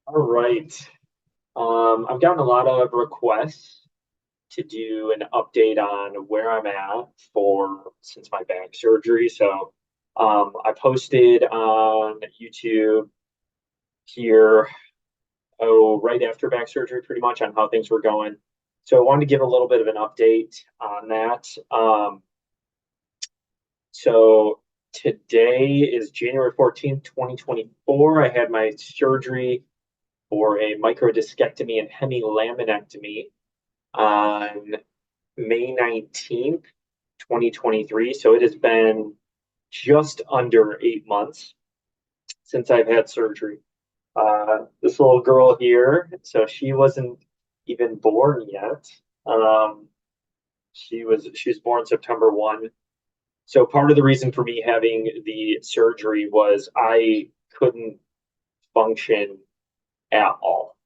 All right. I've gotten a lot of requests to do an update on where I'm at for since my back surgery. So I posted on YouTube here, right after back surgery, pretty much on how things were going. So I wanted to give a little bit of an update on that. So today is January 14th, 2024. I had my surgery for a microdiscectomy and hemilaminectomy on May 19th, 2023. So it has been just under 8 months since I've had surgery. This little girl here, so she wasn't even born yet. Um, she was born September 1. So part of the reason for me having the surgery was I couldn't function at all.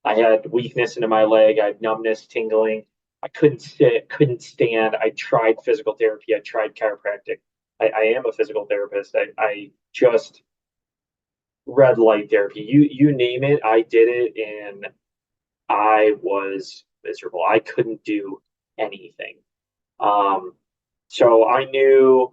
I had weakness in my leg. I had numbness, tingling. I couldn't sit, couldn't stand. I tried physical therapy. I tried chiropractic. I am a physical therapist. I just red light therapy. You name it, I did it, and I was miserable. I couldn't do anything. Um, so I knew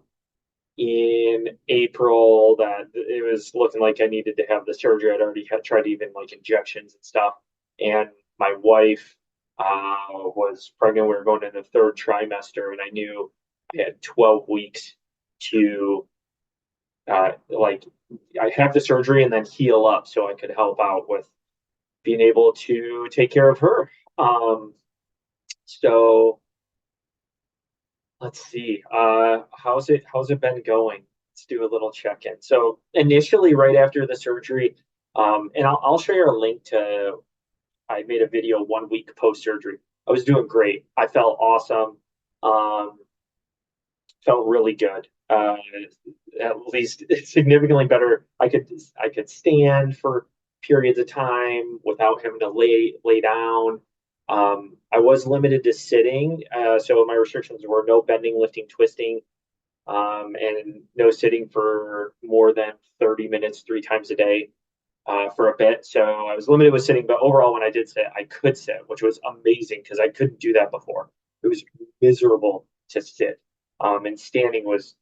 in April that it was looking like I needed to have the surgery. I'd already had tried even like injections and stuff. And my wife was pregnant. We were going into the third trimester, and I knew I had 12 weeks to like I have the surgery and then heal up so I could help out with being able to take care of her. Um, so let's see. How's it been going? Let's do a little check-in. So initially, right after the surgery, and I'll share a link to. I made a video 1 week post-surgery. I was doing great. I felt awesome. Um, Felt really good. At least significantly better. I could stand for periods of time without having to lay down. I was limited to sitting, so my restrictions were no bending, lifting, twisting, and no sitting for more than 30 minutes 3 times a day for a bit. So I was limited with sitting, but overall, when I did sit, I could sit, which was amazing because I couldn't do that before. It was miserable to sit, and standing was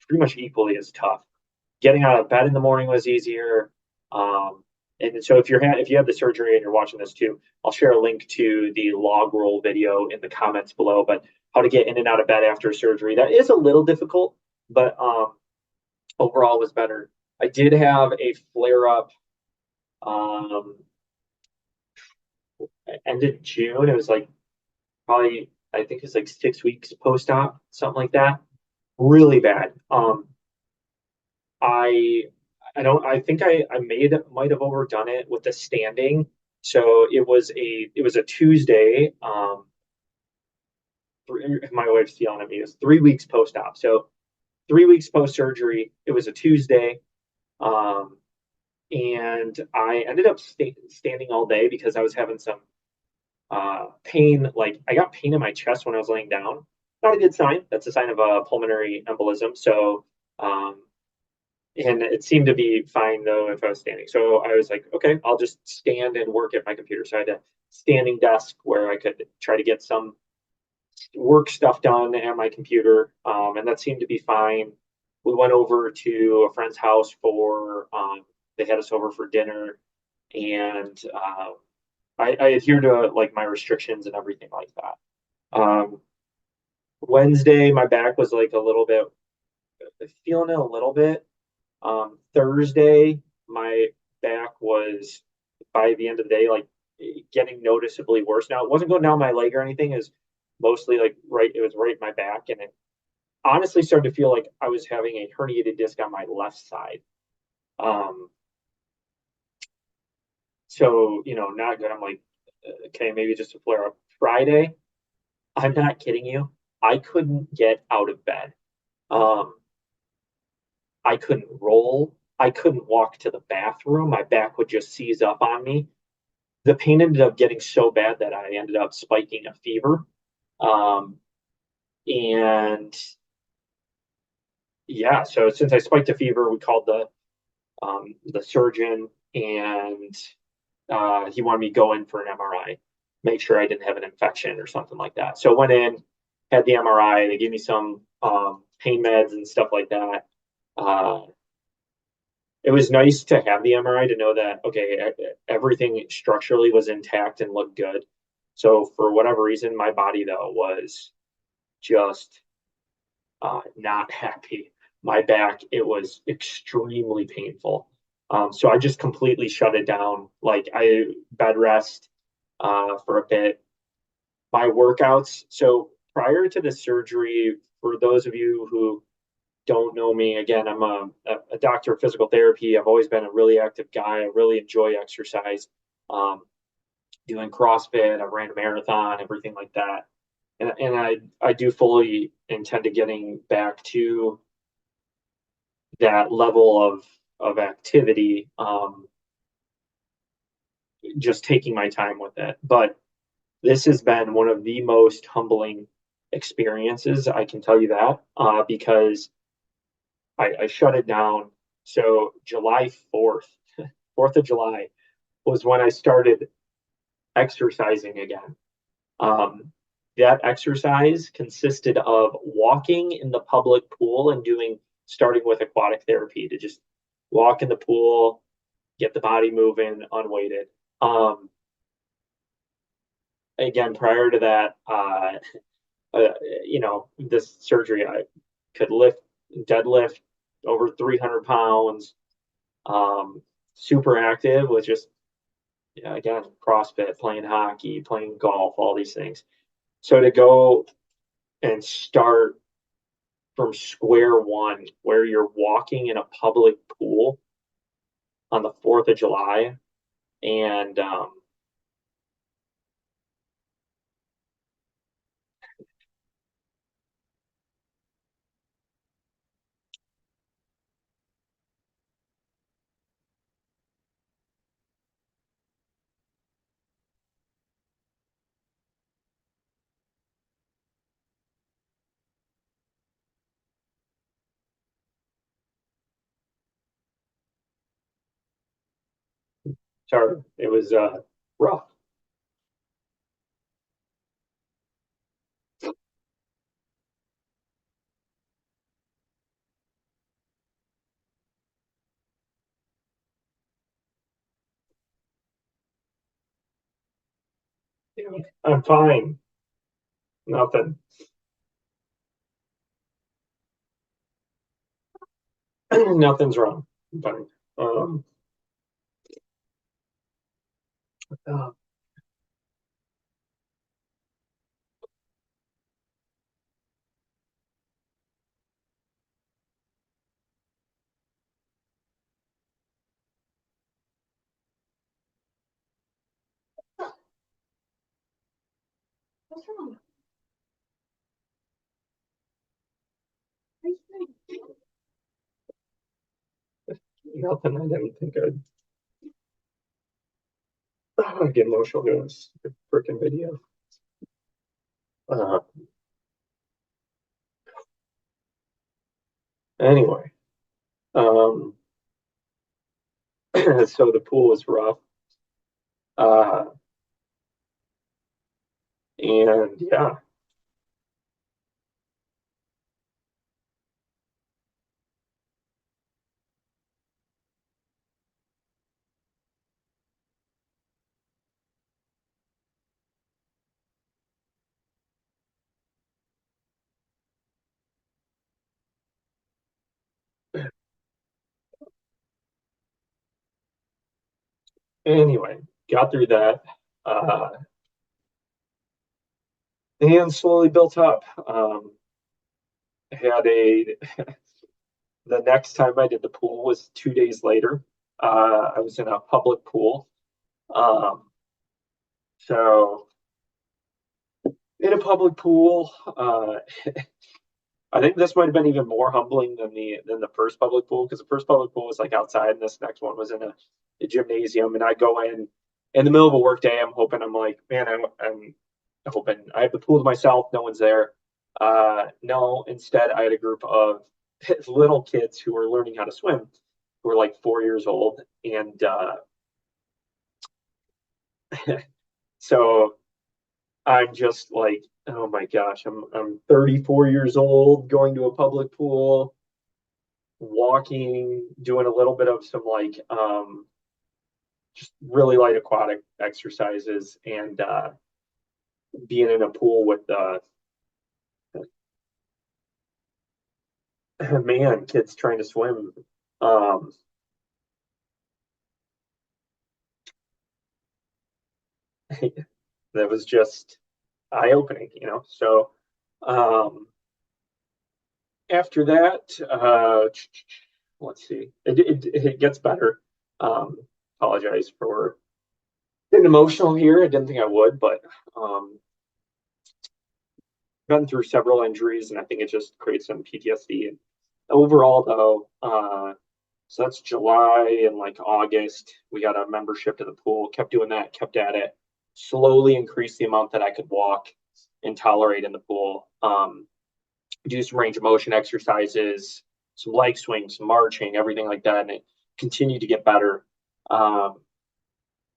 pretty much equally as tough. Getting out of bed in the morning was easier. Um, and so if you have the surgery and you're watching this too, I'll share a link to the log roll video in the comments below. But how to get in and out of bed after surgery, that is a little difficult, but overall was better. I did have a flare up um, ended June. It was like probably I think it's like 6 weeks post op, something like that. Really bad. I I don't I think I might have overdone it with the standing. So it was a Tuesday. My wife's yelling at me. It was 3 weeks post op. So 3 weeks post surgery. It was a Tuesday. Um, and I ended up standing all day because I was having some pain. Like I got pain in my chest when I was laying down. Not a good sign. That's a sign of a pulmonary embolism. So, and it seemed to be fine though if I was standing. So I was like, okay, I'll just stand and work at my computer. So I had a standing desk where I could try to get some work stuff done at my computer, and that seemed to be fine. We went over to a friend's house for they had us over for dinner, and I adhere to like my restrictions and everything like that. Wednesday, my back was like a little bit feeling it a little bit. Thursday, my back was by the end of the day like getting noticeably worse. Now it wasn't going down my leg or anything. It was mostly like right. It was right in my back, and it honestly started to feel like I was having a herniated disc on my left side. Um, so not good. I'm like, okay, maybe just a flare up. Friday, I'm not kidding you. I couldn't get out of bed. Um, I couldn't roll. I couldn't walk to the bathroom. My back would just seize up on me. The pain ended up getting so bad that I ended up spiking a fever. Um, and yeah, so since I spiked a fever, we called the surgeon. and he wanted me to go in for an MRI, make sure I didn't have an infection or something like that. So I went in, had the MRI. They gave me some pain meds and stuff like that. Uh, it was nice to have the MRI to know that, okay, everything structurally was intact and looked good. So for whatever reason, my body though was just not happy. My back, it was extremely painful. So I just completely shut it down. Like I bed rest for a bit. My workouts. So prior to the surgery, for those of you who don't know me, again, I'm a doctor of physical therapy. I've always been a really active guy. I really enjoy exercise, um, doing CrossFit. I ran a marathon, everything like that. And I do fully intend to getting back to that level of activity, just taking my time with it. But this has been one of the most humbling experiences, I can tell you that, because I shut it down. So July 4th, 4th of July was when I started exercising again. Um, that exercise consisted of walking in the public pool and starting with aquatic therapy to just walk in the pool, get the body moving unweighted. Um, Again, prior to that, this surgery, I could deadlift over 300 pounds, super active with just, again, CrossFit, playing hockey, playing golf, all these things. So to go and start from square one, where you're walking in a public pool on the 4th of July, and sorry, it was rough. I'm fine. Nothing. Nothing's wrong. I'm fine. Um, uh, Nothing. I didn't think I'd get emotional doing this freaking video. Uh, anyway, um, so the pool was rough. Uh, and yeah, anyway, got through that. Uh, and slowly built up. Had a The next time I did the pool was 2 days later. I was in a public pool. Um, so in a public pool, I think this might have been even more humbling than the first public pool, because the first public pool was like outside, and this next one was in a gymnasium. And I go in the middle of a work day. I'm like, man, I'm hoping I have the pool to myself. No one's there. No, instead I had a group of little kids who were learning how to swim, who are like 4 years old. And so I'm just like, oh my gosh, I'm 34 years old, going to a public pool, walking, doing a little bit of some like just really light aquatic exercises, and being in a pool with man, kids trying to swim. Um, that was just eye-opening, you know. So um, after that, let's see, it gets better. Um, Apologize for getting emotional here. I didn't think I would, but um, been through several injuries, and I think it just creates some PTSD. And overall, though, so that's July, and like August, we got a membership to the pool. Kept doing that, kept at it. Slowly increased the amount that I could walk and tolerate in the pool. Do some range of motion exercises, some leg swings, some marching, everything like that, and it continued to get better. Um,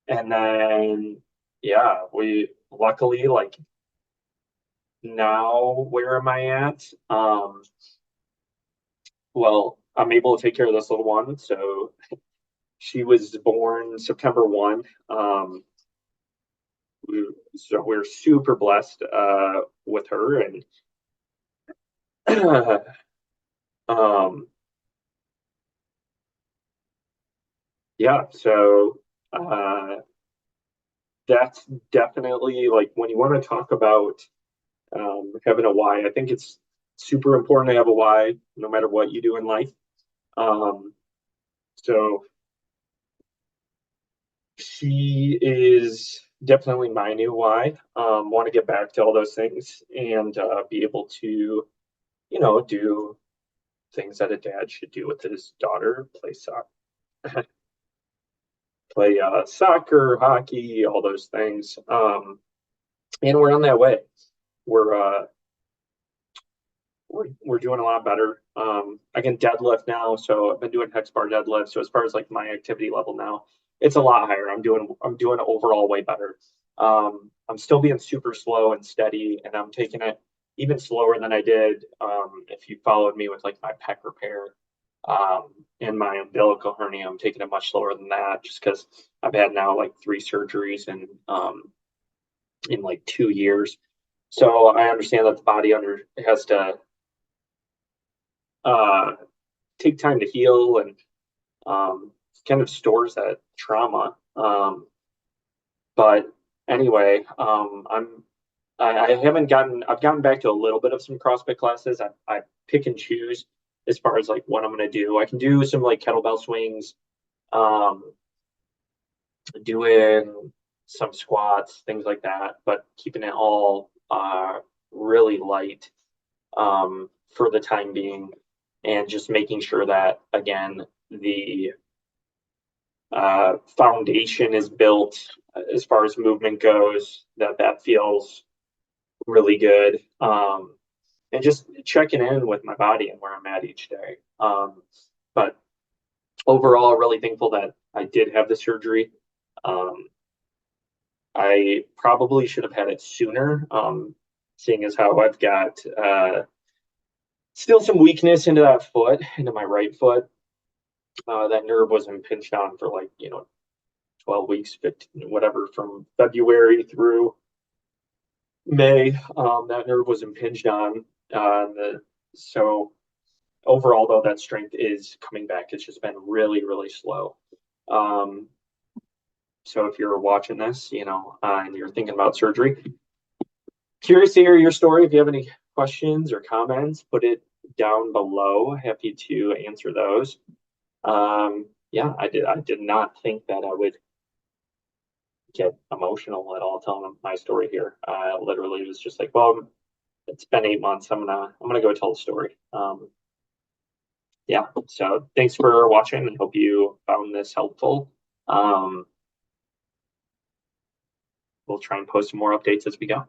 and then, yeah, we luckily, like, now where am I at? Well, I'm able to take care of this little one. So she was born September 1. So we're super blessed with her. And um, yeah, so that's definitely like when you want to talk about having a why, I think it's super important to have a why no matter what you do in life. Um, so she is definitely my new why. Want to get back to all those things and be able to, you know, do things that a dad should do with his daughter, play soccer, play soccer, hockey, all those things. And we're on that way. We're we're doing a lot better. I can deadlift now, so I've been doing hex bar deadlift. So as far as like my activity level now, it's a lot higher. I'm doing overall way better. I'm still being super slow and steady, and I'm taking it even slower than I did if you followed me with like my pec repair and my umbilical hernia. I'm taking it much slower than that just because I've had now like 3 surgeries in like 2 years. So I understand that the body under has to uh, take time to heal, and kind of stores that trauma. But anyway, I haven't I've gotten back to a little bit of some CrossFit classes. I pick and choose as far as like what I'm gonna do. I can do some like kettlebell swings, um, doing some squats, things like that, but keeping it all really light for the time being, and just making sure that again the foundation is built as far as movement goes, that feels really good. And just checking in with my body and where I'm at each day. But overall, really thankful that I did have the surgery. Um, I probably should have had it sooner, seeing as how I've got still some weakness into that foot, into my right foot. That nerve was impinged on for like, 12 weeks, 15, whatever, from February through May. That nerve was impinged on. So overall, though, that strength is coming back. It's just been really, really slow. Um, so if you're watching this, and you're thinking about surgery, curious to hear your story. If you have any questions or comments, put it down below. Happy to answer those. Yeah, I did not think that I would get emotional at all telling my story here. I literally was just like, well, it's been 8 months. I'm gonna go tell the story. Yeah. So thanks for watching, and hope you found this helpful. We'll try and post some more updates as we go.